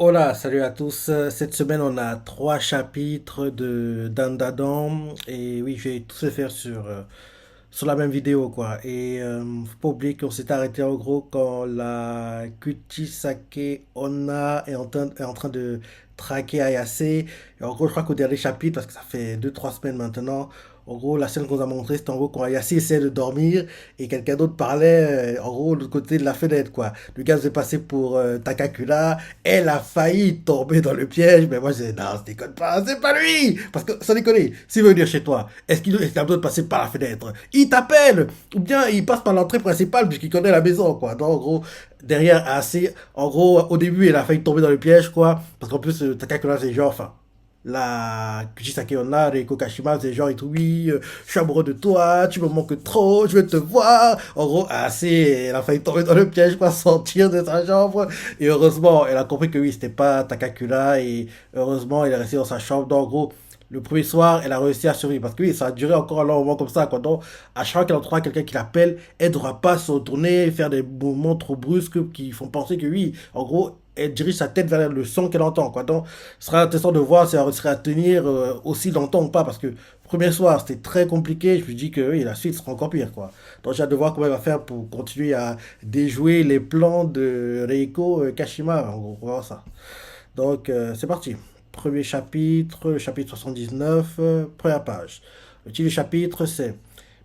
Hola, salut à tous. Cette semaine, on a trois chapitres de Dandadan. Et oui, je vais tous les faire sur la même vidéo, quoi. Et faut pas oublier qu'on s'est arrêté en gros quand la Kuchisake Onna est en train de traquer Ayase. Et en gros, je crois qu'au dernier chapitre, parce que ça fait deux trois semaines maintenant, en gros, la scène qu'on nous a montrée, c'était en gros quand Ayase essayait de dormir et quelqu'un d'autre parlait, en gros, de l'autre côté de la fenêtre, quoi. Le gars s'est passé pour Takakura. Elle a failli tomber dans le piège, mais moi, j'ai dit, non, ça déconne pas, c'est pas lui! Parce que, sans déconner, s'il veut venir chez toi, est-ce qu'il a besoin de passer par la fenêtre? Il t'appelle! Ou bien il passe par l'entrée principale puisqu'il connaît la maison, quoi. Donc, en gros, derrière, assez, en gros, au début, elle a failli tomber dans le piège, quoi. Parce qu'en plus, Takakura, c'est genre, enfin, la Kuchisake Onna, Reiko Kashima, c'est genre, et tout, oui, je suis amoureux de toi, tu me manques trop, je veux te voir. En gros, assez, elle a failli tomber dans le piège, quoi, sortir de sa chambre. Et heureusement, elle a compris que oui, c'était pas Takakura. Et heureusement, elle est restée dans sa chambre. Donc, en gros, le premier soir, elle a réussi à survivre. Parce que oui, ça a duré encore un long moment comme ça, quoi. Donc, à chaque fois qu'elle entendra quelqu'un qui l'appelle, elle ne devra pas se retourner, faire des mouvements trop brusques qui font penser que oui, en gros, elle dirige sa tête vers le son qu'elle entend, quoi. Donc, ce sera intéressant de voir si elle réussira à tenir aussi longtemps ou pas. Parce que premier soir, c'était très compliqué. Je me dis que oui, la suite sera encore pire, quoi. Donc, j'ai hâte de voir comment elle va faire pour continuer à déjouer les plans de Reiko Kashima. En gros, on va voir ça. Donc, c'est parti. Premier chapitre, chapitre 79, première page. Le titre du chapitre, c'est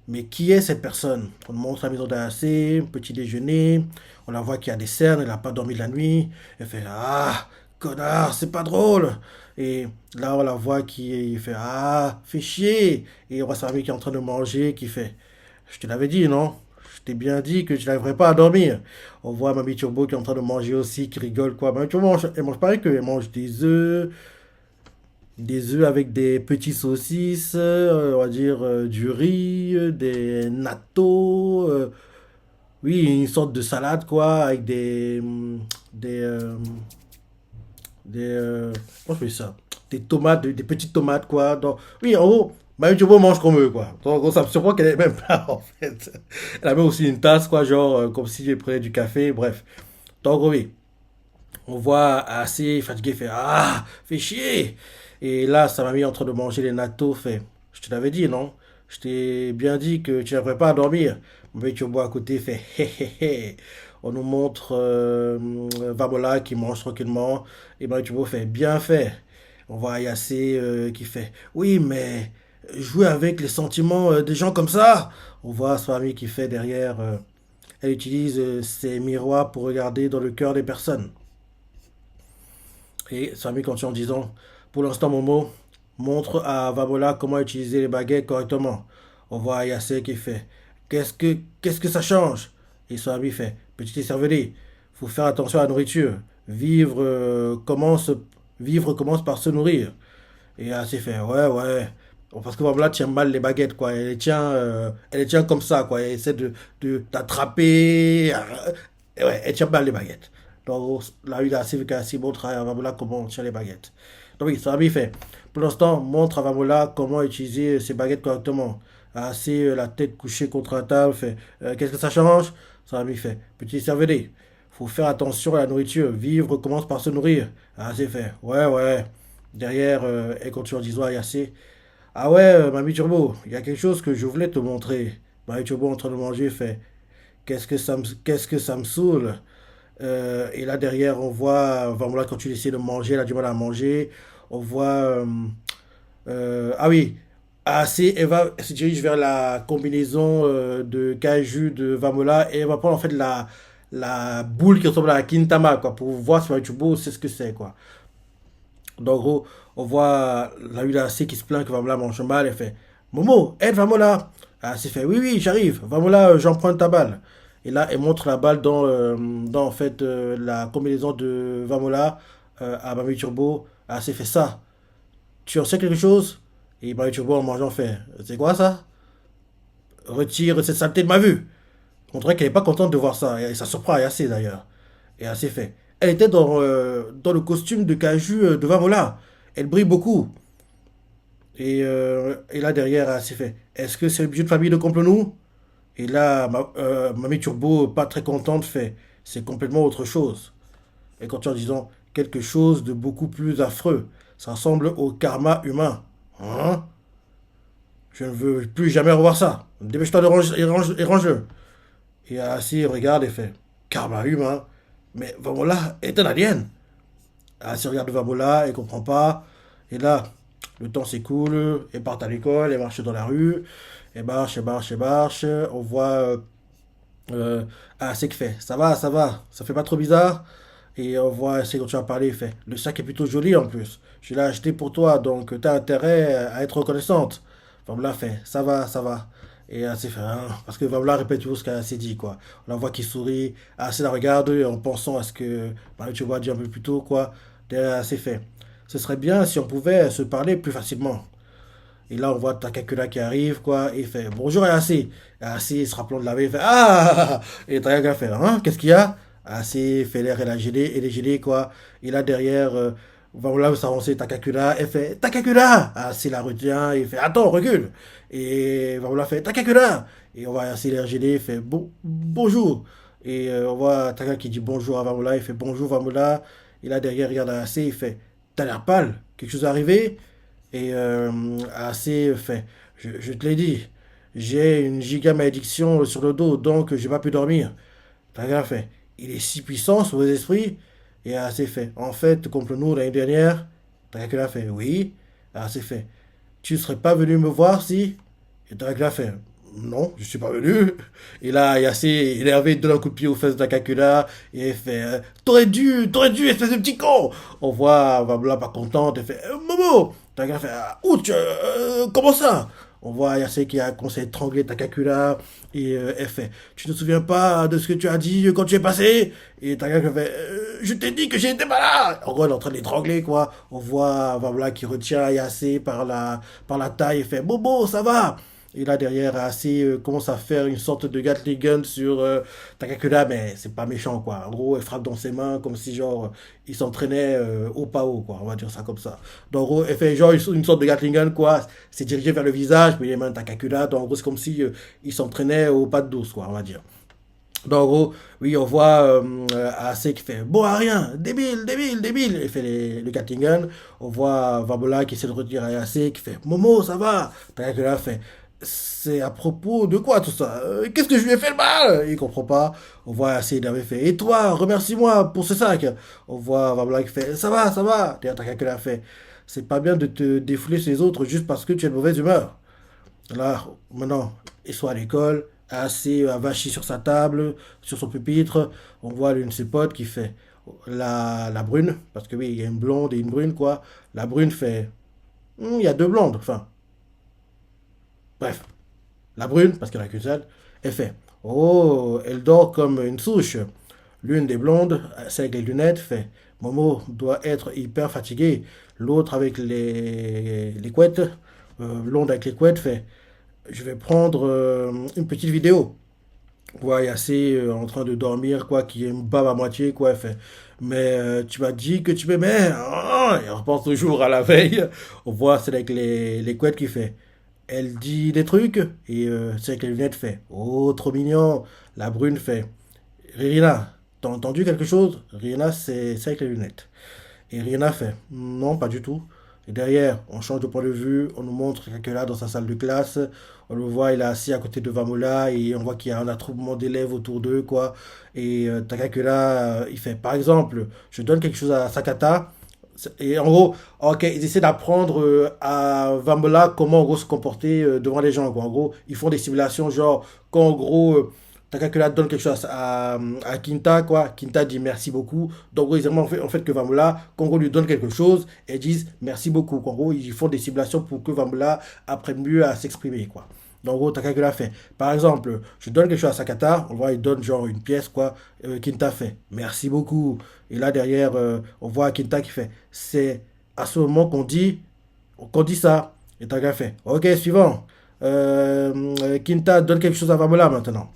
mais qui est cette personne? On nous montre la maison d'A.C., petit déjeuner, on la voit qui a des cernes, elle n'a pas dormi la nuit, elle fait ah, connard, c'est pas drôle. Et là, on la voit qui fait ah, fait chier. Et on voit sa famille qui est en train de manger, qui fait je te l'avais dit, non? Je t'ai bien dit que tu n'arriverais pas à dormir. On voit Mamie Turbo qui est en train de manger aussi, qui rigole quoi. Mamie Turbo, elle mange pareil qu'elle mange des œufs avec des petits saucisses, on va dire du riz, des nattos, oui, une sorte de salade quoi, avec des, euh, comment je fais ça? Des tomates, des petites tomates quoi. Donc, oui, en gros, Mamie Turbo mange comme eux quoi. Donc, en gros, ça me surprend qu'elle ait même pas en fait. Elle a même aussi une tasse quoi, genre comme si elle prenait du café, bref. Donc, en gros, oui. On voit assez fatigué, fait ah, fait chier. Et là, sa mamie est en train de manger les nattos, fait je te l'avais dit, non? Je t'ai bien dit que tu n'arriverais pas à dormir. Mais tu bois à côté, fait hé hé hé. On nous montre Vamola qui mange tranquillement. Et ben tu fait bien fait. On voit Ayase qui fait oui, mais jouer avec les sentiments des gens comme ça. On voit sa famille qui fait derrière. Elle utilise ses miroirs pour regarder dans le cœur des personnes. Et Samy continue en disant pour l'instant, Momo montre à Vabola comment utiliser les baguettes correctement. On voit Ayase qui fait qu'est-ce que ça change? Et Samy fait petit cervelet, faut faire attention à la nourriture. Vivre, commence, vivre commence par se nourrir. Et Ayase fait ouais, ouais. Bon, parce que Vabola tient mal les baguettes, quoi. Elle les tient comme ça, quoi. Elle essaie d'attraper. Ouais, elle tient mal les baguettes. Donc là, il a assez vu qu'Assi montre à Vamola comment on tient les baguettes. Donc oui, Sami fait. Pour l'instant, montre à Vamola comment utiliser ses baguettes correctement. Assez la tête couchée contre la table, fait qu'est-ce que ça change? Sami fait petit cervelet. Faut faire attention à la nourriture. Vivre commence par se nourrir. Assez fait. Ouais, ouais. Derrière, elle continue en disant à Yassé. Ah ouais, Mamie Turbo, il y a quelque chose que je voulais te montrer. Mamie Turbo en train de manger fait. Qu'est-ce que ça me saoule? Et là derrière, on voit, enfin, voilà, quand tu essaies de manger, elle a du mal à manger. On voit, ah oui, assez, elle se dirige vers la combinaison de Kaiju de Vamola et elle va prendre en fait la boule qui ressemble à la Kintama, quoi, pour voir si Machubo sait ce que c'est, quoi. Donc, en gros, on voit la Lune AC qui se plaint que Vamola mange mal. Elle fait Momo, aide Vamola. Ah, c'est fait oui, oui, j'arrive. Vamola, j'emprunte ta balle. Et là, elle montre la balle dans en fait, la combinaison de Vamola à Mami Turbo. Ah, c'est fait ça. Tu en sais quelque chose? Et Mami Turbo en mangeant fait c'est quoi ça? Retire cette saleté de ma vue. On dirait qu'elle n'est pas contente de voir ça. Et ça surprend assez d'ailleurs. Et assez fait. Elle était dans le costume de Caju de Vamola. Elle brille beaucoup. Et là, derrière, elle s'est fait est-ce que c'est le bijou de famille de Complonou? Et là, Mamie Turbo, pas très contente, fait c'est complètement autre chose. et continue en disant quelque chose de beaucoup plus affreux. Ça ressemble au karma humain. Hein? Je ne veux plus jamais revoir ça. Dépêche-toi de ranger, et range-le. Et ainsi, il regarde et fait karma humain. Mais Vamola est un alien. Ainsi, il regarde Vamola et comprend pas. Et là, le temps s'écoule, elle part à l'école, elle marche dans la rue, elle marche, elle marche, elle marche. On voit c'est que fait. Ça fait pas trop bizarre. Et on voit, c'est quand tu vas parler, il fait. Le sac est plutôt joli en plus. Je l'ai acheté pour toi, donc tu as intérêt à être reconnaissante. Vamla fait, ça va. Et elle s'est fait, hein, parce que Vamla répète toujours ce qu'elle s'est dit, quoi. On la voit qui sourit, elle la regarde en pensant à ce que tu vois dire un peu plus tôt, quoi. Derrière, elle s'est fait. Ce serait bien si on pouvait se parler plus facilement. Et là, on voit Takakura qui arrive, quoi, et il fait bonjour Ayase. Ayase, se rappelant de la veille, il fait ah. Et Takakura fait hein, qu'est-ce qu'il y a? Ayase fait l'air et la gelée, et les gelées, quoi. Et là, derrière, on va là s'avancer Takakura, elle fait Takakura. Ayase la retient, et il fait attends, recule. Et on fait Takakura. Et on voit Ayase l'air gelé, il fait bonjour. Et on voit Takakura qui dit bonjour à Vamula, il fait bonjour Vamula. Et là, derrière, regarde Ayase, il fait t'as l'air pâle, quelque chose est arrivé? Et assez fait. Je te l'ai dit, j'ai une giga malédiction sur le dos, donc j'ai pas pu dormir. T'as bien fait. Il est si puissant sur vos esprits. Et assez fait. En fait, contre nous l'année dernière, t'as bien fait. Oui. Assez fait. Tu serais pas venu me voir si. Et t'as bien fait. Non, je suis pas venu. Et là, il est assez énervé, il donne un coup de pied aux fesses de Takakura. Et il fait t'aurais dû, espèce de petit con. On voit Vabla pas contente. Elle fait Momo. Takakura fait ouch, comment ça? On voit Yase qui a commencé à étrangler Takakura. Et elle fait tu ne te souviens pas de ce que tu as dit quand tu es passé? Et Takakura fait je t'ai dit que j'étais pas là. En gros, elle est en train de l'étrangler, quoi. On voit Vabla qui retient Yase par la taille et fait Bobo, ça va. Et là, derrière, assez commence à faire une sorte de Gatling gun sur Takakura, mais c'est pas méchant, quoi. En gros, elle frappe dans ses mains comme si, genre, il s'entraînait au pas haut, quoi. On va dire ça comme ça. Donc, en gros, elle fait genre une sorte de Gatling gun, quoi. C'est dirigé vers le visage, mais les mains de Takakura. Donc, en gros, c'est comme si il s'entraînait au pas de douce, quoi, on va dire. Donc, en gros, oui, on voit AC qui fait bon à rien, débile, débile, débile. Il fait le Gatling gun. On voit Vabola qui essaie de retirer AC qui fait Momo, ça va. Takakura fait c'est à propos de quoi tout ça? Qu'est-ce que je lui ai fait le mal? Il comprend pas. On voit assez énervé fait et toi, remercie-moi pour ce sac. On voit Vabla qui fait ça va. Derrière Takakura fait c'est pas bien de te défouler sur les autres juste parce que tu es de mauvaise humeur. Là, maintenant, il soit à l'école, assez avachi sur sa table, sur son pupitre. On voit l'une de ses potes qui fait la brune, parce que oui, il y a une blonde et une brune, quoi. La brune fait, il y a deux blondes, enfin, bref. La brune, parce qu'elle a qu'une seule, elle fait, oh, elle dort comme une souche. L'une des blondes, celle avec les lunettes, fait, Momo doit être hyper fatiguée. L'autre avec les couettes, blonde avec les couettes, fait, je vais prendre une petite vidéo. Ouais, il est assez en train de dormir, quoi, qui me bave à moitié, quoi. Elle fait, mais tu m'as dit que tu m'aimais. Hein. Et on repense toujours à la veille. On voit celle avec les couettes qui fait. Elle dit des trucs et celle avec les lunettes fait. Oh, trop mignon. La brune fait. Rina, t'as entendu quelque chose? Rina, c'est celle avec les lunettes. Et Rihanna fait non, pas du tout. Et derrière, on change de point de vue, on nous montre Kakela dans sa salle de classe. On le voit, il est assis à côté de Vamola et on voit qu'il y a un attroupement d'élèves autour d'eux, quoi. Et Takakura, il fait par exemple, je donne quelque chose à Sakata. Et en gros, ok, ils essaient d'apprendre à Vamola comment en gros se comporter devant les gens, quoi. En gros, ils font des simulations, genre, quand en gros, Takakura donne quelque chose à Kinta, quoi. Kinta dit merci beaucoup. Donc, gros, ils aimeraient en fait que Vamula, Congo lui donne quelque chose et disent merci beaucoup. En gros, ils font des simulations pour que Vamula apprenne mieux à s'exprimer, quoi. Donc, en gros, Takakura fait. Par exemple, je donne quelque chose à Sakata, on voit, il donne genre une pièce, quoi. Kinta fait merci beaucoup. Et là, derrière, on voit Kinta qui fait c'est à ce moment qu'on dit ça. Et Takakura fait ok, suivant. Kinta donne quelque chose à Vamula maintenant.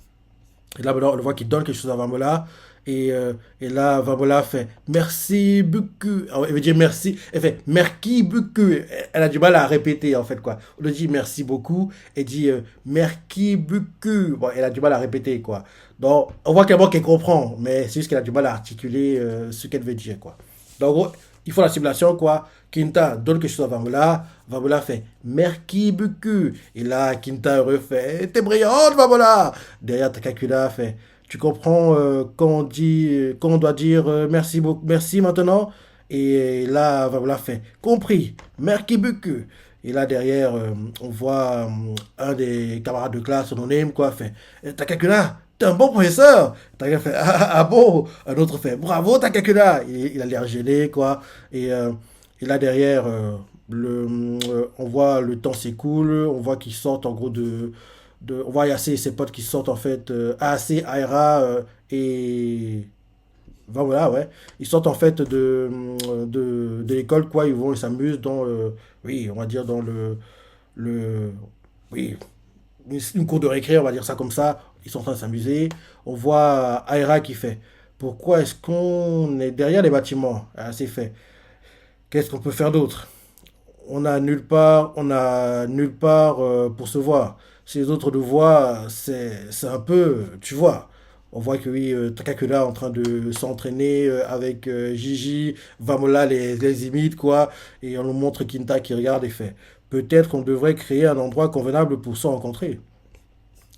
Et là, on le voit qu'il donne quelque chose à Vamola. Et là, Vamola fait merci beaucoup. Ah ouais, elle veut dire merci. Elle fait merci beaucoup. Elle a du mal à répéter en fait quoi. On lui dit merci beaucoup. Elle dit merci beaucoup. Bon, elle a du mal à répéter quoi. Donc, on voit clairement qu'elle comprend, mais c'est juste qu'elle a du mal à articuler ce qu'elle veut dire quoi. Donc, en gros, il faut la simulation quoi. Quinta donne quelque chose à Vamola. Vamola fait merci beaucoup. Et là, Quinta refait t'es brillante, Vamola. Derrière, Takakula fait tu comprends quand on doit dire merci beaucoup, merci maintenant. Et là, Vamola fait compris, merci beaucoup. Et là, derrière, on voit un des camarades de classe, on aime quoi, fait Takakula, t'es un bon professeur. Takakula fait ah bon. Un autre fait bravo, Takakula. Il a l'air gêné, quoi. Et, euh, et là, derrière, on voit le temps s'écoule, on voit qu'ils sortent en gros on voit Yacé et ses potes qui sortent en fait, AC, Aira et voilà, ouais. Ils sortent en fait de l'école, quoi. Ils vont, ils s'amusent dans, oui, on va dire dans le, oui, une cour de récré, on va dire ça comme ça. Ils sont en train de s'amuser. On voit Aira qui fait. Pourquoi est-ce qu'on est derrière les bâtiments? Ah, c'est fait. Qu'est-ce qu'on peut faire d'autre? On a nulle part pour se voir. Si les autres nous voient, c'est un peu, tu vois. On voit que oui, Takakura est en train de s'entraîner avec Gigi, Vamola les imite, quoi. Et on nous montre Kinta qui regarde et fait. Peut-être qu'on devrait créer un endroit convenable pour se rencontrer.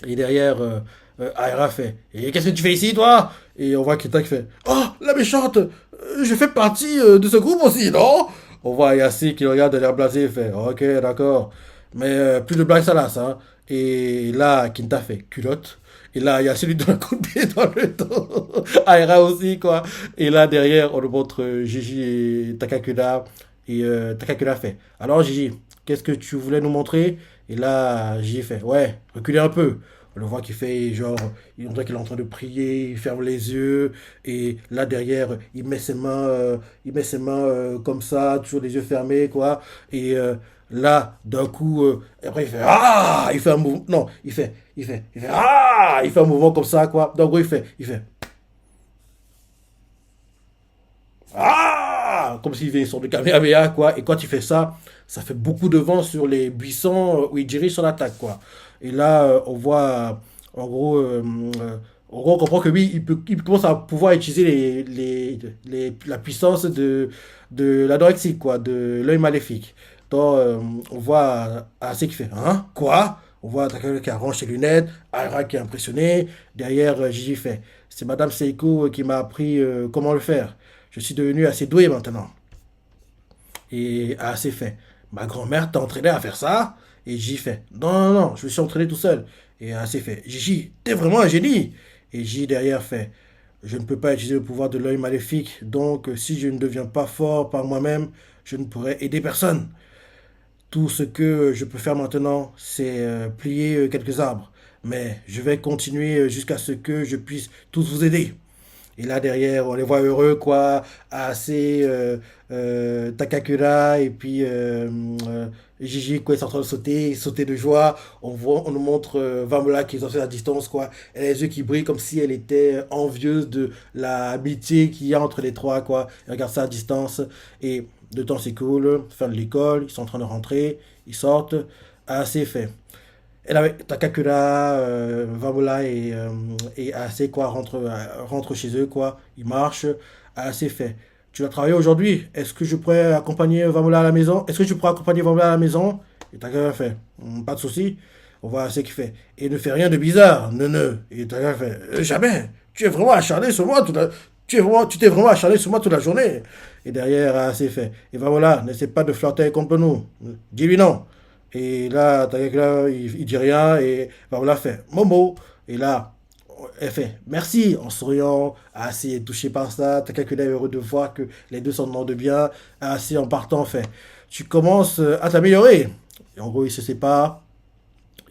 Et derrière, Aira fait. Et qu'est-ce que tu fais ici, toi? Et on voit Kinta qui fait. Oh, la méchante! Je fais partie de ce groupe aussi, non? On voit Yassi qui regarde de l'air blasé et fait ok, d'accord. Mais plus de blagues salaces, hein. Et là, Kinta fait culotte. Et là, Yassi lui donne un coup de pied dans le dos. Aira aussi, quoi. Et là, derrière, on nous montre Gigi et Takakura. Et Takakura fait alors, Gigi, qu'est-ce que tu voulais nous montrer? Et là, Gigi fait ouais, reculez un peu. On le voit qu'il fait genre, on dirait qu'il est en train de prier, il ferme les yeux, et là derrière, il met ses mains comme ça, toujours les yeux fermés, quoi. Et là, d'un coup, après il fait ah, il fait un mouvement, non, il fait ah, il fait un mouvement comme ça, quoi. Donc il fait ah, comme s'il faisait une sorte de Kamehameha, quoi. Et quand il fait ça, ça fait beaucoup de vent sur les buissons où il dirige son attaque, quoi. Et là, on voit, en gros, en gros, on comprend que oui, il commence à pouvoir utiliser la puissance de l'anorexie, quoi, de l'œil maléfique. Donc, on voit AC qui fait, hein, quoi? On voit Takano qui arrange ses lunettes, Aira qui est impressionné. Derrière, Gigi fait, c'est Madame Seiko qui m'a appris comment le faire. Je suis devenu assez doué maintenant. Et assez fait. Ma grand-mère t'a entraîné à faire ça? Et J fait. Non, non, non, je me suis entraîné tout seul. Et assez fait. Gigi, t'es vraiment un génie. Et J derrière fait. Je ne peux pas utiliser le pouvoir de l'œil maléfique. Donc, si je ne deviens pas fort par moi-même, je ne pourrai aider personne. Tout ce que je peux faire maintenant, c'est plier quelques arbres. Mais je vais continuer jusqu'à ce que je puisse tous vous aider. Et là derrière, on les voit heureux, quoi. Assez Takakura et puis Gigi, quoi, ils sont en train de sauter de joie. On nous montre Vamola qui est à la distance, quoi. Elle a les yeux qui brillent comme si elle était envieuse de l'amitié qu'il y a entre les trois, quoi. Elle regarde ça à distance. Et le temps s'écoule, fin de l'école, ils sont en train de rentrer, ils sortent. Assez fait. Elle avait Takakura, Vamola et AC quoi rentrent chez eux quoi. Ils marchent. AC fait. Tu vas travailler aujourd'hui. Est-ce que je pourrais accompagner Vamola à la maison? Est-ce que je pourrais accompagner Vamola à la maison? Et Takakura fait. Pas de souci. On voit AC qui fait. Et ne fais rien de bizarre. Ne. Et Takakura fait. Jamais. Tu es vraiment acharné sur moi toute la... Tu t'es vraiment acharné sur moi toute la journée. Et derrière, AC fait. Et Vamola, n'essaie pas de flirter contre nous. Dis-lui non. Et là, Takakura, il dit rien et bah, on l'a fait. Momo. Et là, elle fait merci en souriant. Assez touché par ça. Takakura est heureux de voir que les deux s'entendent bien. Assez en partant, fait tu commences à t'améliorer. Et en gros, ils se séparent.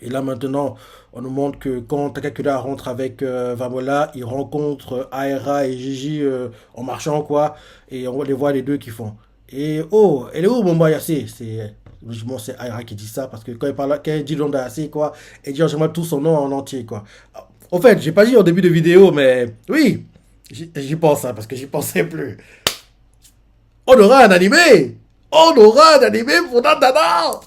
Et là maintenant, on nous montre que quand Takakura rentre avec Vamola, il rencontre Aira et Gigi en marchant quoi. Et on les voit les deux qui font. Et oh, elle est où mon Ayase? C'est logiquement c'est Aira qui dit ça parce que quand elle dit Londa Ayase quoi, elle dit en général tout son nom en entier quoi. En fait, j'ai pas dit au début de vidéo, mais oui, J'y pense, hein, parce que j'y pensais plus. On aura un animé! On aura un animé pour Dandadan!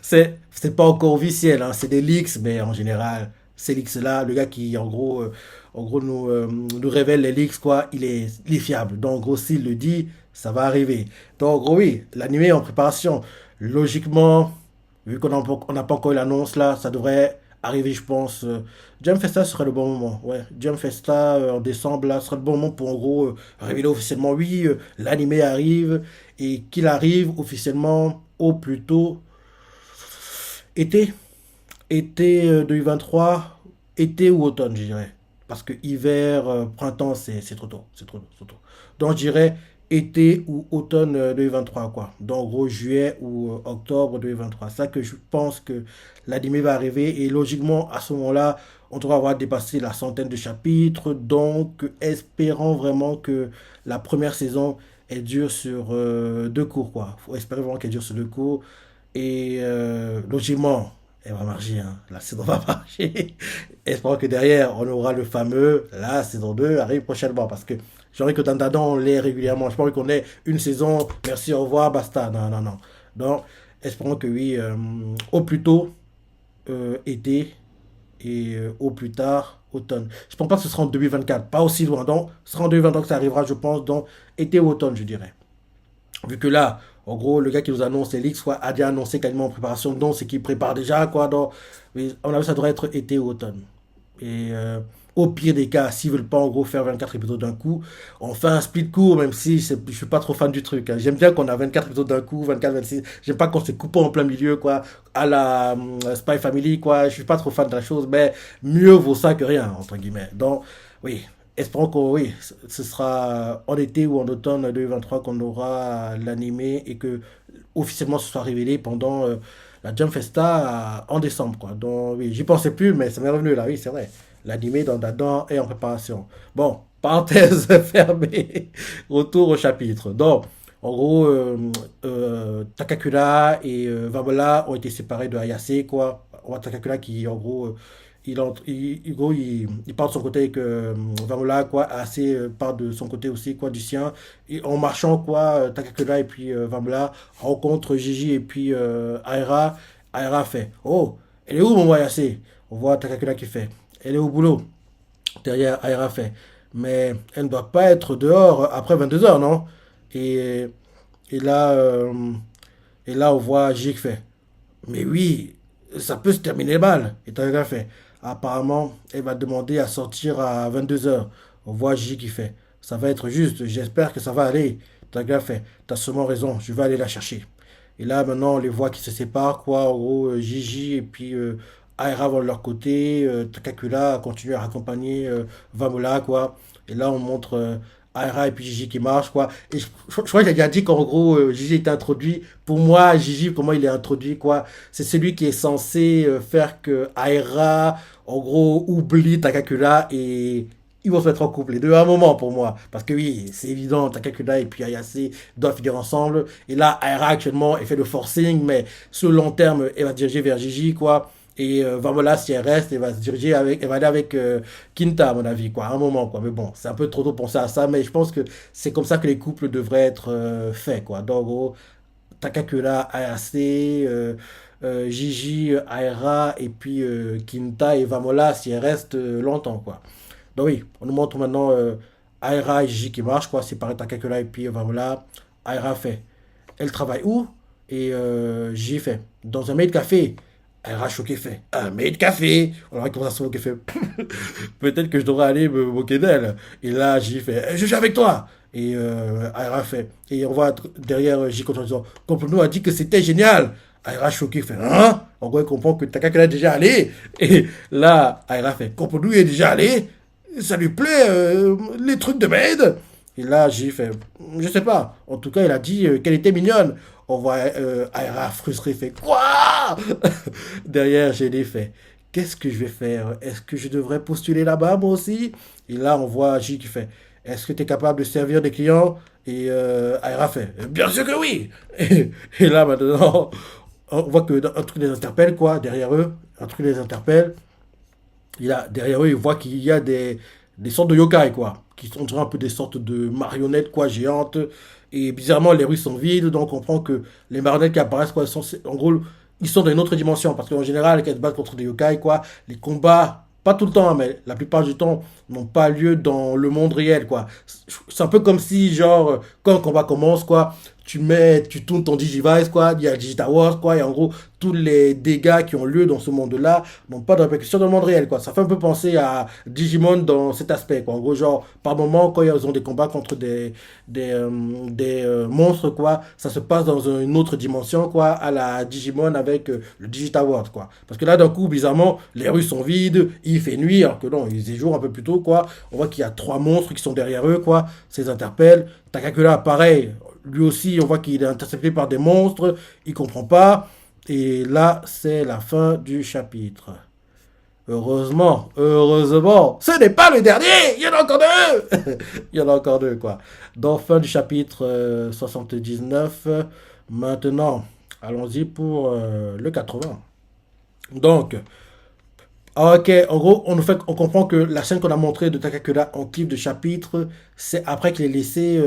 C'est pas encore officiel, hein, c'est des leaks, mais en général, ces leaks-là, le gars qui, en gros nous révèle les leaks, quoi, il est fiable. Donc, en gros, s'il le dit, ça va arriver. Donc, en gros, oui, l'animé est en préparation. Logiquement, vu qu'on n'a pas encore eu l'annonce là, ça devrait arriver, je pense. Jam Festa serait le bon moment. Ouais, Jam Festa en décembre là serait le bon moment pour en gros révéler officiellement. Oui, l'animé arrive et qu'il arrive officiellement au plus tôt été, été 2023, été ou automne, je dirais. Parce que hiver, printemps, c'est trop tôt. C'est trop tôt, c'est trop tôt. Donc, je dirais été ou automne 2023, quoi. Donc, en gros, juillet ou octobre 2023. C'est ça que je pense que l'anime va arriver. Et logiquement, à ce moment-là, on devrait avoir dépassé la centaine de chapitres. Donc, espérant vraiment que la première saison, elle dure sur deux cours, quoi. Faut espérer vraiment qu'elle dure sur deux cours. Et logiquement, elle va marcher, hein. La saison va marcher. Espérons que derrière, on aura le fameux, la saison 2 arrive prochainement. Parce que j'aurais que Dandadan, on l'est régulièrement. Je pense qu'on ait une saison, merci, au revoir, basta. Non, non, non. Donc, espérons que oui, au plus tôt, été, et au plus tard, automne. Je ne pense pas que ce sera en 2024, pas aussi loin. Donc, ce sera en 2024 que ça arrivera, je pense, donc été ou automne, je dirais. Vu que là, en gros, le gars qui nous annonce les leaks, quoi, a déjà annoncé quasiment en préparation, donc c'est qu'il prépare déjà, quoi. Donc, oui, à mon avis, ça devrait être été ou automne. Et au pire des cas, s'ils veulent pas en gros faire 24 épisodes d'un coup, on fait un split court, même si je suis pas trop fan du truc, hein. J'aime bien qu'on a 24 épisodes d'un coup, 24, 26. J'aime pas qu'on se coupe en plein milieu, quoi, à la Spy Family, quoi. Je suis pas trop fan de la chose, mais mieux vaut ça que rien, entre guillemets. Donc, oui, espérons que oui, ce sera en été ou en automne 2023 qu'on aura l'animé et que officiellement ce soit révélé pendant la Jump Festa en décembre, quoi. Donc oui, j'y pensais plus, mais ça m'est revenu là, oui, c'est vrai. L'animé dans Dadan est en préparation. Bon, parenthèse fermée. Retour au chapitre. Donc, en gros, Takakura et Vamola ont été séparés de Ayase, quoi. Takakura qui, en gros, il part de son côté avec Vamola, quoi. Ayase part de son côté aussi, quoi, du sien. Et en marchant, quoi, Takakura et puis Vamola rencontrent Gigi et puis Aira. Aira fait: Oh, elle est où mon Ayase? On voit Takakura qui fait: Elle est au boulot. Derrière, Aira fait: Mais elle ne doit pas être dehors après 22 heures, non? Et, et là, euh, et là, on voit Gigi qui fait: Mais oui, ça peut se terminer mal. Et Takakura fait: Apparemment, elle va demander à sortir à 22 heures. On voit Gigi qui fait: Ça va être juste, j'espère que ça va aller. Takakura fait: T'as sûrement raison, je vais aller la chercher. Et là, maintenant, les voix qui se séparent, quoi. En gros, Gigi et puis Aira vont de leur côté. Takakura continue à accompagner Vamola, quoi. Et là, on montre Aira et puis Gigi qui marchent, quoi. Et je crois que j'ai déjà dit qu'en gros, Gigi est introduit. Pour moi, Gigi, comment il est introduit, quoi. C'est celui qui est censé faire que Aira, en gros, oublie Takakura et ils vont se mettre en couple, les deux, à un moment pour moi. Parce que oui, c'est évident, Takakura et puis Ayase doivent finir ensemble. Et là, Aira actuellement, elle fait le forcing, mais sur le long terme, elle va se diriger vers Gigi, quoi. Et Vamola, si elle reste, elle va se diriger avec, elle va aller avec Kinta, à mon avis, quoi, à un moment, quoi. Mais bon, c'est un peu trop tôt de penser à ça, mais je pense que c'est comme ça que les couples devraient être faits, quoi. Donc, en gros, Takakura, Ayase, Gigi, Aira, et puis Kinta et Vamola, si elle reste longtemps, quoi. Donc oui, on nous montre maintenant Aira et Gigi qui marchent, quoi, séparés Takakura et puis Vamola. Aira fait: Elle travaille où? Et Gigi fait: Dans un maid café. Aira choqué fait: Un maid café? On aura une conversation qui fait: Peut-être que je devrais aller me moquer d'elle. Et là, Gigi fait: Je suis avec toi. Et Aira fait: Et on voit derrière Gigi en disant: Complot a dit que c'était génial. Aira choqué fait: Hein? En gros, il comprend que Takakura est déjà allé. Et là, Aira fait: Complot est déjà allé. Ça lui plaît, les trucs de maid. Et là, j'ai fait: Je sais pas. En tout cas, il a dit qu'elle était mignonne. On voit Aira frustré fait: Quoi? Derrière, j'ai des fait: Qu'est-ce que je vais faire? Est-ce que je devrais postuler là-bas, moi aussi? Et là, on voit J qui fait: Est-ce que tu es capable de servir des clients? Et Aira fait: Bien sûr que oui! Et là, maintenant, on voit que un truc les interpelle, quoi, derrière eux. Un truc les interpelle. Derrière eux, ils voient qu'il y a des sortes de yokai, quoi. Qui sont, on dirait un peu des sortes de marionnettes, quoi, géantes. Et bizarrement, les rues sont vides, donc on comprend que les marionnettes qui apparaissent, quoi, sont, en gros, ils sont dans une autre dimension. Parce qu'en général, quand ils se battent contre des yokai, quoi, les combats, pas tout le temps, hein, mais la plupart du temps, n'ont pas lieu dans le monde réel, quoi. C'est un peu comme si, genre, quand un combat commence, quoi, tu tournes ton Digivice, quoi, il y a Digital Wars, quoi, et en gros, tous les dégâts qui ont lieu dans ce monde-là n'ont pas de répercussion dans le monde réel, quoi. Ça fait un peu penser à Digimon dans cet aspect, quoi. En gros, genre, par moment, quand ils ont des combats contre des monstres, quoi, ça se passe dans une autre dimension, quoi, à la Digimon avec le Digital World, quoi. Parce que là, d'un coup, bizarrement, les rues sont vides, il fait nuit, alors que non, ils y jouent un peu plus tôt, quoi. On voit qu'il y a trois monstres qui sont derrière eux, quoi. Ça les interpelle. Takakura, pareil, lui aussi, on voit qu'il est intercepté par des monstres, il comprend pas. Et là, c'est la fin du chapitre. Heureusement, heureusement, ce n'est pas le dernier, il y en a encore deux. Il y en a encore deux, quoi. Donc, fin du chapitre 79. Maintenant, allons-y pour le 80. Donc, ah, ok, en gros, on comprend que la scène qu'on a montrée de Takakura en clip de chapitre, c'est après qu'il ait laissé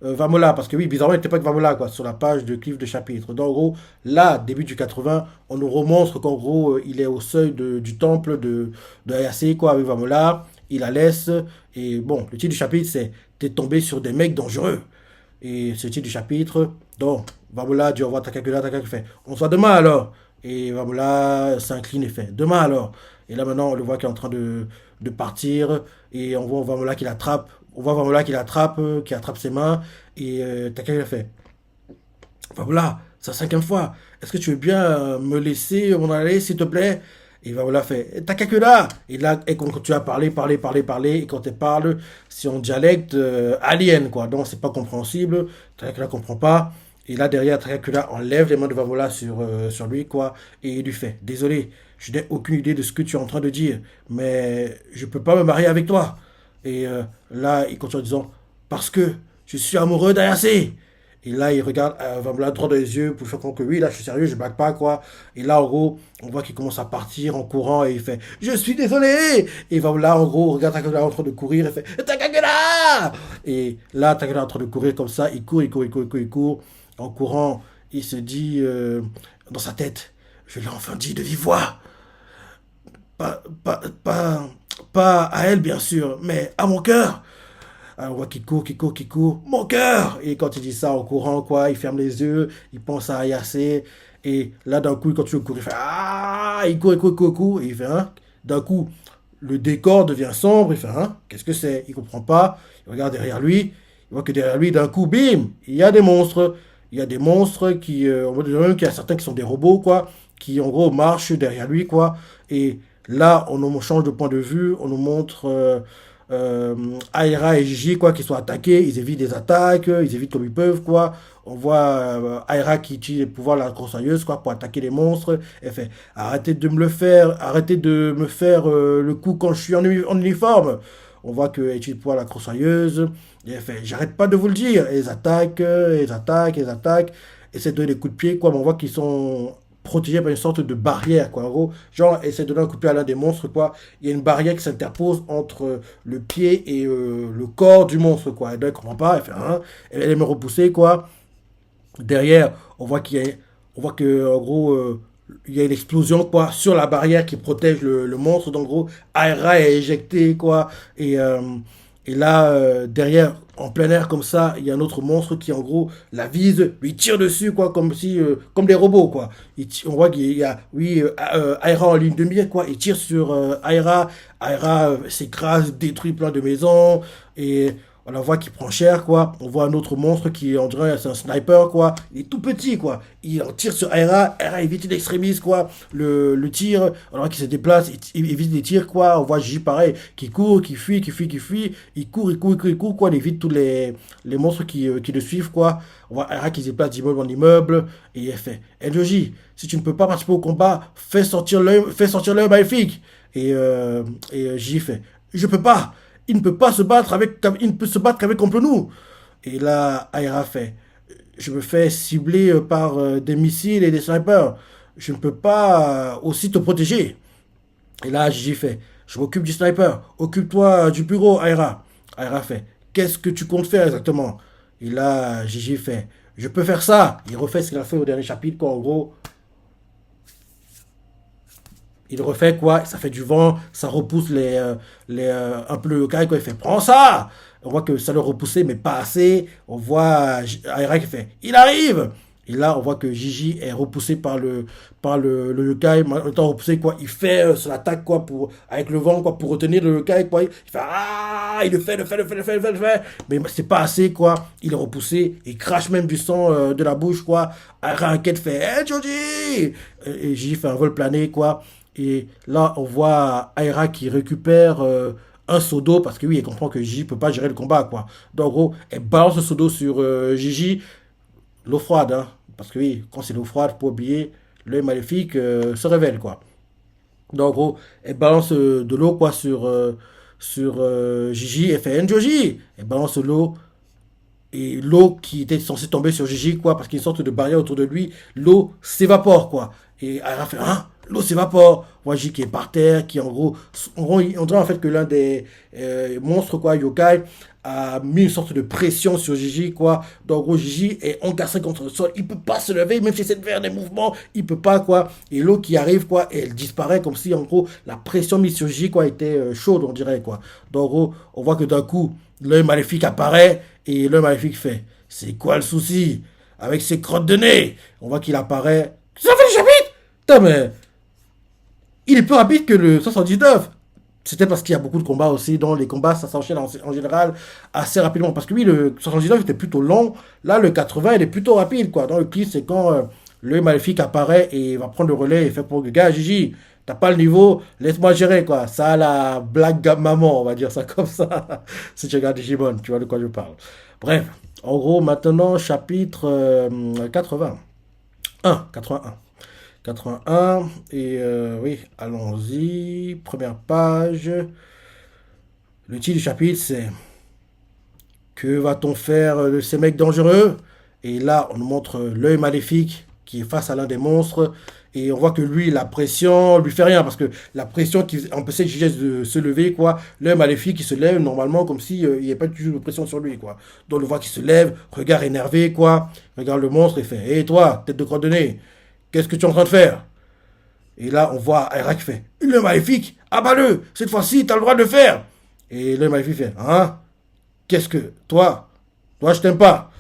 Vamola. Parce que oui, bizarrement, il n'était pas avec Vamola, quoi, sur la page de clip de chapitre. Donc, en gros, là, début du 80, on nous remontre qu'en gros, il est au seuil du temple de Ayase, quoi, avec Vamola. Il la laisse. Et bon, le titre du chapitre, c'est T'es tombé sur des mecs dangereux. Et ce titre du chapitre, donc, Vamola dit au revoir à Takakura, Takakura fait On se voit demain alors. Et Vamola s'incline et fait Demain alors. Et là maintenant, on le voit qui est en train de partir. Et on voit Vamola qui l'attrape. On voit Vamola qui attrape ses mains. Et Takakura fait Vamola, c'est la cinquième fois. Est-ce que tu veux bien me laisser m'en aller, s'il te plaît? Et Vamola fait Takakura. Et là, et quand tu as parlé. Et quand elle parle, c'est en dialecte alien, quoi. Donc, c'est pas compréhensible. Takakura comprend pas. Et là, derrière, Takakura enlève les mains de Vamola sur lui, quoi. Et il lui fait Désolé, je n'ai aucune idée de ce que tu es en train de dire, mais je peux pas me marier avec toi. Et là, il continue en disant Parce que je suis amoureux d'Ayase. Et là, il regarde Vamola droit dans les yeux pour faire comprendre que oui, là, je suis sérieux, je blague pas, quoi. Et là, en gros, on voit qu'il commence à partir en courant et il fait Je suis désolé. Et Vamola, en gros, regarde Takakura en train de courir et fait Takakura. Et là, Takakura est en train de courir comme ça, il court, il court, il court, il court, il court. En courant, il se dit dans sa tête Je l'ai enfin dit de vive voix. Pas, pas, pas, pas à elle, bien sûr, mais à mon cœur. Alors, on voit qu'il court, qu'il court, qu'il court. Mon cœur. Et quand il dit ça en courant, quoi, il ferme les yeux, il pense à Ayase. Et là, d'un coup, il continue de courir. Il fait Ah. Il court, il court, il court, il court. Et il fait Hein. D'un coup, le décor devient sombre. Il fait Hein. Qu'est-ce que c'est? Il comprend pas. Il regarde derrière lui. Il voit que derrière lui, d'un coup, bim, il y a des monstres. Il y a des monstres qui, on voit même qu'il y a certains qui sont des robots, quoi, qui en gros marchent derrière lui, quoi. Et là, on nous change de point de vue, on nous montre Aira et Gigi, quoi, qui sont attaqués, ils évitent des attaques, ils évitent comme ils peuvent, quoi. On voit Aira qui utilise les pouvoirs de la grosseuseuse, quoi, pour attaquer les monstres. Elle fait Arrêtez de me le faire, arrêtez de me faire le coup quand je suis en uniforme. On voit qu'elle utilise le pouvoir de la grosseuseuse. Et elle fait J'arrête pas de vous le dire. Et ils attaquent, ils attaquent, ils attaquent. Essaient de donner des coups de pied, quoi. Mais on voit qu'ils sont protégés par une sorte de barrière, quoi. En gros, genre, essaie de donner un coup de pied à l'un des monstres, quoi. Il y a une barrière qui s'interpose entre le pied et le corps du monstre, quoi. Et donc, elle comprend pas, elle fait Hein. Elle aime repousser, quoi. Derrière, on voit que, en gros, il y a une explosion, quoi, sur la barrière qui protège le monstre. Donc, en gros, Aira est éjecté, quoi. Et là, derrière, en plein air, comme ça, il y a un autre monstre qui, en gros, la vise, lui tire dessus, quoi, comme si, comme des robots, quoi. On voit qu'il y a, oui, Aira en ligne de mire, quoi. Il tire sur Aira. Aira s'écrase, détruit plein de maisons. Et on la voit qui prend cher, quoi. On voit un autre monstre qui, on dirait, c'est un sniper, quoi. Il est tout petit, quoi. Il en tire sur Aira. Aira évite l'extrémiste, quoi. Le tir. On voit qu'il se déplace, il évite les tirs, quoi. On voit Gigi, pareil, qui court, qui fuit, qui fuit, qui fuit. Il court, il court, il court, il court, quoi. Il évite tous les monstres qui le suivent, quoi. On voit Aira qui se déplace d'immeuble en immeuble. Et elle fait LJ, si tu ne peux pas participer au combat, fais sortir l'œil maléfique. Et Gigi fait Je peux pas. Il ne peut pas se battre avec, il ne peut se battre qu'avec contre nous. Et là, Aira fait, je me fais cibler par des missiles et des snipers. Je ne peux pas aussi te protéger. Et là, Gigi fait, Je m'occupe du sniper. Occupe-toi du bureau, Aira. Aira fait, qu'est-ce que tu comptes faire exactement? Et là, Gigi fait, je peux faire ça. Il refait ce qu'il a fait au dernier chapitre, quoi. En gros, il refait quoi? Ça fait du vent, ça repousse un peu le yokai, quoi. Il fait, prends ça! On voit que ça le repoussait, mais pas assez. On voit Aira qui fait, il arrive! Et là, on voit que Gigi est repoussé par le yokai. En étant repoussé, quoi, il fait son attaque, quoi, avec le vent, quoi, pour retenir le yokai, quoi. Il fait, ah! Il le fait. Mais c'est pas assez, quoi. Il est repoussé. Il crache même du sang de la bouche, quoi. Aira inquiète fait, hé, Joji! Et Gigi fait un vol plané, quoi. Et là, on voit Aira qui récupère un seau d'eau parce que oui, elle comprend que Gigi peut pas gérer le combat, quoi. Donc, en gros, elle balance le seau d'eau sur Gigi, l'eau froide, hein. Parce que oui, quand c'est l'eau froide, faut pas oublier, l'œil maléfique se révèle, quoi. Donc, en gros, elle balance de l'eau, quoi, sur Gigi. Elle fait Njoji! Elle balance l'eau et l'eau qui était censée tomber sur Gigi, quoi, parce qu'il y a une sorte de barrière autour de lui, l'eau s'évapore, quoi. Et elle a fait, hein, l'eau s'évapore. Moi, Gigi qui est par terre, qui en gros, on dirait en fait que l'un des monstres, quoi, yokai, a mis une sorte de pression sur Gigi, quoi. Donc, en gros, Gigi est encastré contre le sol. Il peut pas se lever, même s'il essaie de faire des mouvements, il peut pas, quoi. Et l'eau qui arrive, quoi, et elle disparaît comme si, en gros, la pression mise sur Gigi, quoi, était chaude, on dirait, quoi. Donc, en gros, on voit que d'un coup, l'œil maléfique apparaît et l'œil maléfique fait, c'est quoi le souci? Avec ses crottes de nez. On voit qu'il apparaît. Ça fait le chapitre? Putain, mais il est plus rapide que le 79. C'était parce qu'il y a beaucoup de combats aussi, dont les combats, ça s'enchaîne en général assez rapidement. Parce que oui, le 79 était plutôt long. Là, le 80, il est plutôt rapide, quoi. Dans le clip, c'est quand le maléfique apparaît et va prendre le relais et fait pour le gars, Gigi, t'as pas le niveau, laisse-moi gérer, quoi. Ça a la blague maman, on va dire ça comme ça. Si tu regardes Digimon, tu vois de quoi je parle. Bref, en gros, maintenant, chapitre 80. 81. 81. Et oui, allons-y. Première page. Le titre du chapitre, c'est que va-t-on faire de ces mecs dangereux? Et là, on nous montre l'œil maléfique qui est face à l'un des monstres. Et on voit que lui, la pression lui fait rien. Parce que la pression qui empêchait Gigi de se lever, quoi. L'œil maléfique qui se lève normalement comme s'il n'y avait pas du tout de pression sur lui, quoi. Donc on voit qu'il se lève, regard énervé, quoi. Regarde le monstre et fait, hé toi, tête de crotte de nez, qu'est-ce que tu es en train de faire? Et là, on voit Aira qui fait, l'œil maléfique, abat-le, cette fois-ci, t'as le droit de le faire. Et l'œil maléfique fait, hein? Qu'est-ce que. Toi, je t'aime pas.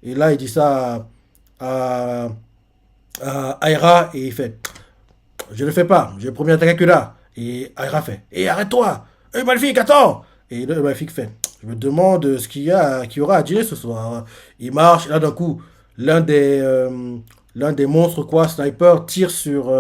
Et là, il dit ça à Aira et il fait, je ne le fais pas, j'ai promis d'attaquer que là. Et Aira fait, et arrête-toi, maléfique, attends. Et le maléfique fait, je me demande qu'il y aura à dîner ce soir. Il marche, et là d'un coup, l'un des monstres, quoi, sniper, tire sur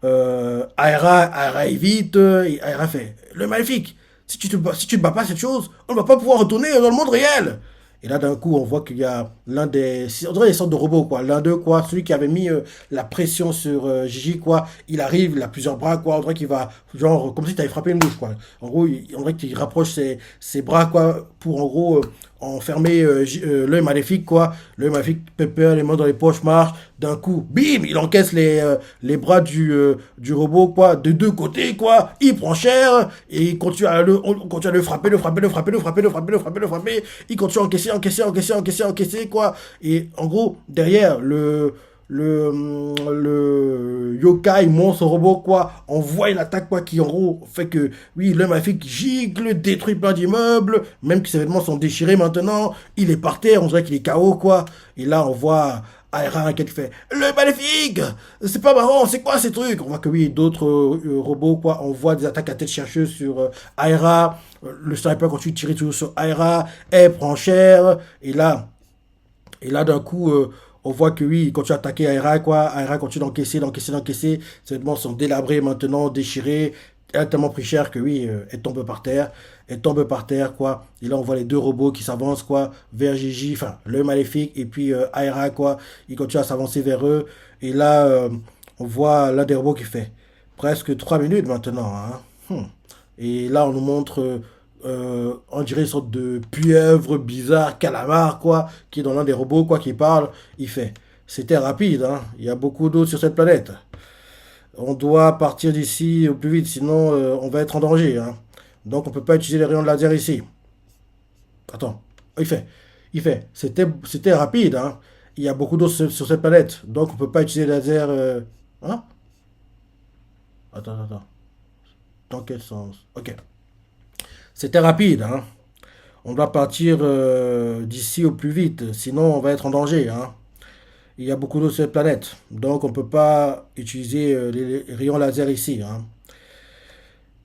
Aira évite, et Aira fait, le maléfique, si tu te bats pas cette chose, on ne va pas pouvoir retourner dans le monde réel. Et là, d'un coup, on voit qu'il y a l'un des. On dirait des sortes de robots, quoi. L'un d'eux, quoi. Celui qui avait mis la pression sur Gigi, quoi. Il arrive, il a plusieurs bras, quoi. On dirait qu'il va. Genre, comme si tu avais frappé une mouche, quoi. En gros, on dirait qu'il rapproche ses bras, quoi. Pour, en gros, enfermer l'œil maléfique, quoi. L'œil maléfique, peur, les mains dans les poches, marche. D'un coup, bim, il encaisse les bras du robot, quoi. De deux côtés, quoi. Il prend cher. Et il continue on continue à le frapper, le frapper. Il continue à encaisser, quoi. Et en gros, derrière, le yokai monstre robot, quoi, envoie une attaque, quoi, qui en gros fait que, oui, l'homme maléfique gicle, détruit plein d'immeubles, même que ses vêtements sont déchirés maintenant, il est par terre, on dirait qu'il est KO, quoi. Et là, on voit Aira qui fait le maléfique, c'est pas marrant, c'est quoi ces trucs? On voit que oui, d'autres robots, quoi, on voit des attaques à tête chercheuse sur Aira, le sniper continue de tirer toujours sur Aira, elle prend cher, et là d'un coup, on voit que oui, il continue à attaquer Aira, quoi. Aira continue d'encaisser. Ses vêtements sont délabrés maintenant, déchirés. Elle a tellement pris cher que oui, elle tombe par terre. Elle tombe par terre, quoi. Et là, on voit les deux robots qui s'avancent, quoi, vers Gigi, enfin, le maléfique, et puis Aira, quoi. Ils continuent à s'avancer vers eux. Et là, on voit l'un des robots qui fait presque 3 minutes maintenant, hein. Et là, on nous montre on dirait une sorte de pieuvre bizarre, calamar, quoi, qui est dans l'un des robots, quoi, qui parle. Il fait, c'était rapide, hein. Il y a beaucoup d'eau sur cette planète. On doit partir d'ici au plus vite, sinon on va être en danger, hein. Donc on peut pas utiliser les rayons de laser ici. Attends, c'était rapide, hein. Il y a beaucoup d'eau sur cette planète, donc on peut pas utiliser les lasers. Hein? Attends. Dans quel sens? Ok. C'était rapide, hein. On doit partir d'ici au plus vite, sinon on va être en danger, hein. Il y a beaucoup d'eau sur cette planète, donc on peut pas utiliser les rayons laser ici, hein.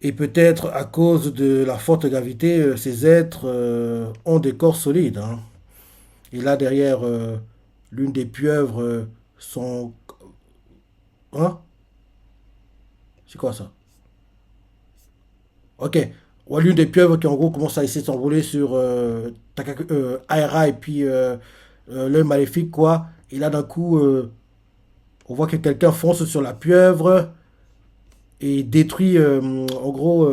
Et peut-être à cause de la forte gravité, ces êtres ont des corps solides, hein. Et là derrière, l'une des pieuvres sont... Hein? C'est quoi ça? Ok. Ouais, l'une des pieuvres qui en gros commence à essayer de s'envoler sur Aira et puis l'œil maléfique, quoi. Et là d'un coup, on voit que quelqu'un fonce sur la pieuvre et détruit, en gros,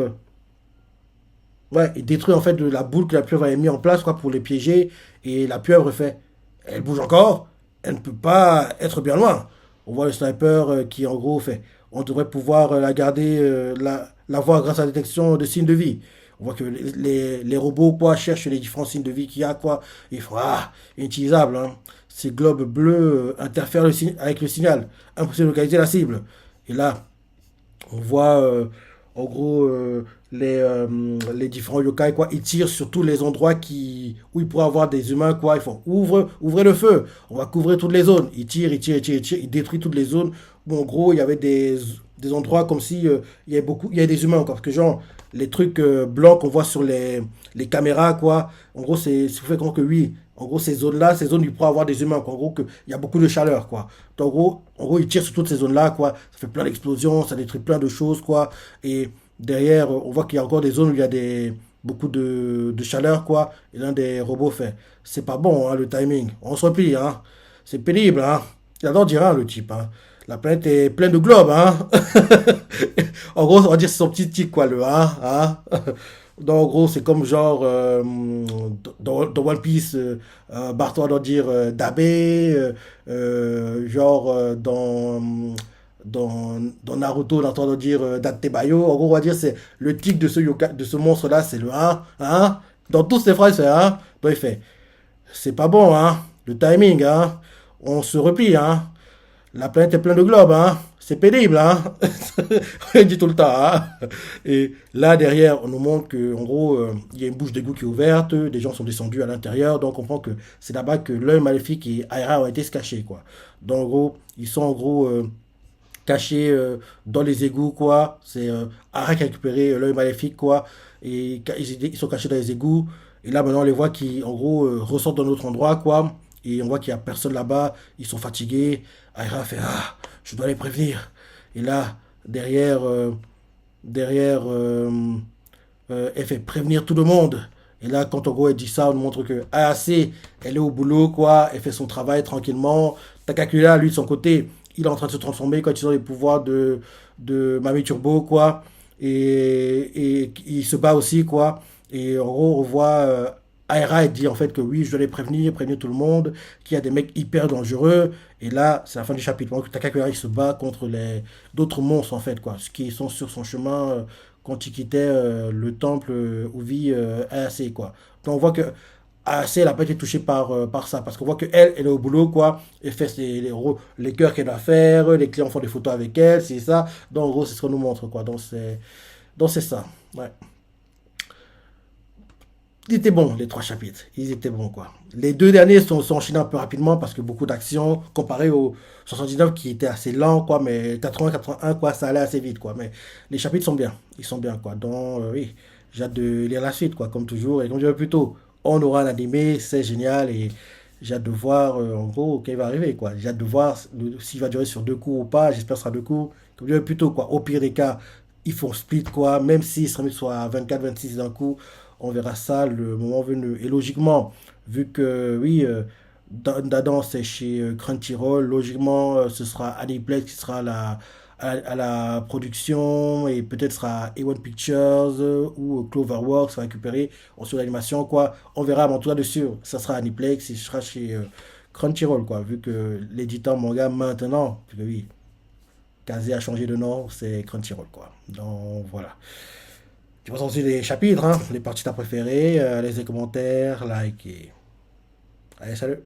ouais, il détruit en fait la boule que la pieuvre avait mis en place, quoi, pour les piéger. Et la pieuvre fait, elle bouge encore, elle ne peut pas être bien loin. On voit le sniper qui en gros fait, on devrait pouvoir la garder, la voir grâce à la détection de signes de vie. On voit que les robots, quoi, cherchent les différents signes de vie qu'il y a, quoi. Ils font, ah, inutilisable, hein. Ces globes bleus interfèrent avec le signal. Impossible de localiser la cible. Et là, on voit en gros les différents yokai, quoi. Ils tirent sur tous les endroits où il pourrait avoir des humains, quoi. Ils font ouvrez le feu, on va couvrir toutes les zones. Ils tirent, ils détruisent toutes les zones où en gros il y avait des endroits comme si il y avait des humains, quoi. Parce que genre les trucs blancs qu'on voit sur les caméras, quoi. En gros c'est fait comme que oui. En gros, ces zones-là, ces zones, il pourrait avoir des humains, quoi. En gros, il y a beaucoup de chaleur, quoi. Donc, en gros, ils tirent sur toutes ces zones-là, quoi. Ça fait plein d'explosions, ça détruit plein de choses, quoi. Et derrière, on voit qu'il y a encore des zones où il y a beaucoup de chaleur, quoi. Et l'un des robots fait, c'est pas bon, hein, le timing. On se replie, hein. C'est pénible, hein. Il adore dire, hein, le type, hein. La planète est pleine de globes, hein. En gros, on va dire c'est son petit tic, quoi, le hein. Donc, en gros, c'est comme genre dans One Piece, Barto doit dire Dabe, genre dans Naruto, on entend dire Datebayo. En gros, on va dire c'est le tic de de ce monstre-là, c'est le hein. Dans toutes ces phrases, c'est donc il fait, c'est pas bon, hein, le timing, hein, on se replie, hein. La planète est pleine de globes, hein. C'est pénible, hein. On dit tout le temps, hein. Et là, derrière, on nous montre qu'en gros, il y a une bouche d'égout qui est ouverte, des gens sont descendus à l'intérieur, donc on comprend que c'est là-bas que l'œil maléfique et Aira ont été se cacher, quoi. Donc, en gros, ils sont en gros cachés dans les égouts, quoi. C'est Aira qui a récupéré l'œil maléfique, quoi. Et ils sont cachés dans les égouts. Et là, maintenant, on les voit qui, en gros, ressortent dans notre endroit, quoi. Et on voit qu'il n'y a personne là-bas. Ils sont fatigués. Aira fait, ah, je dois les prévenir. Et là, derrière, elle fait prévenir tout le monde. Et là, quand en gros elle dit ça, on nous montre que AAC, elle est au boulot, quoi. Elle fait son travail tranquillement. Takakura, lui, de son côté, il est en train de se transformer quand ils ont les pouvoirs de Mami Turbo, quoi. Et il se bat aussi, quoi. Et en gros, on voit Aira, elle dit en fait que oui, je dois les prévenir tout le monde, qu'il y a des mecs hyper dangereux. Et là, c'est la fin du chapitre. Donc, Takakura, il se bat contre d'autres monstres, en fait, quoi. Ce qui sont sur son chemin quand il quittait le temple où vit AAC, quoi. Donc, on voit que AAC, elle n'a pas été touchée par ça. Parce qu'on voit qu'elle, elle est au boulot, quoi. Elle fait les cœurs qu'elle doit faire. Les clients font des photos avec elle, c'est ça. Donc, en gros, c'est ce qu'on nous montre, quoi. Donc c'est ça. Ouais. Ils étaient bons, les trois chapitres. Ils étaient bons, quoi. Les deux derniers sont enchaînés un peu rapidement parce que beaucoup d'action comparé au 79 qui était assez lent, quoi. Mais 80-81, quoi, ça allait assez vite, quoi. Mais les chapitres sont bien. Ils sont bien, quoi. Donc, oui, j'ai hâte de lire la suite, quoi. Comme toujours. Et comme je disais plus tôt, on aura un animé, c'est génial. Et j'ai hâte de voir, en gros, qu'il va arriver, quoi. J'ai hâte de voir s'il va durer sur deux coups ou pas. J'espère que ce sera deux coups. Comme je disais plus tôt, quoi. Au pire des cas, ils font split, quoi. Même s'il serait mis soit à 24-26 d'un coup. On verra ça le moment venu. Et logiquement, vu que oui, Dadan c'est chez Crunchyroll, logiquement ce sera Aniplex qui sera à la production et peut-être sera A1 Pictures ou Cloverworks va récupérer sur l'animation quoi. On verra, mais en tout cas dessus, ça sera Aniplex et ce sera chez Crunchyroll quoi, vu que l'éditeur manga maintenant, vu que oui, Kazé a changé de nom, c'est Crunchyroll, quoi. Donc voilà. Tu vois aussi les chapitres, hein, les parties que t'as préférées, laisse des commentaires, like et... Allez, salut!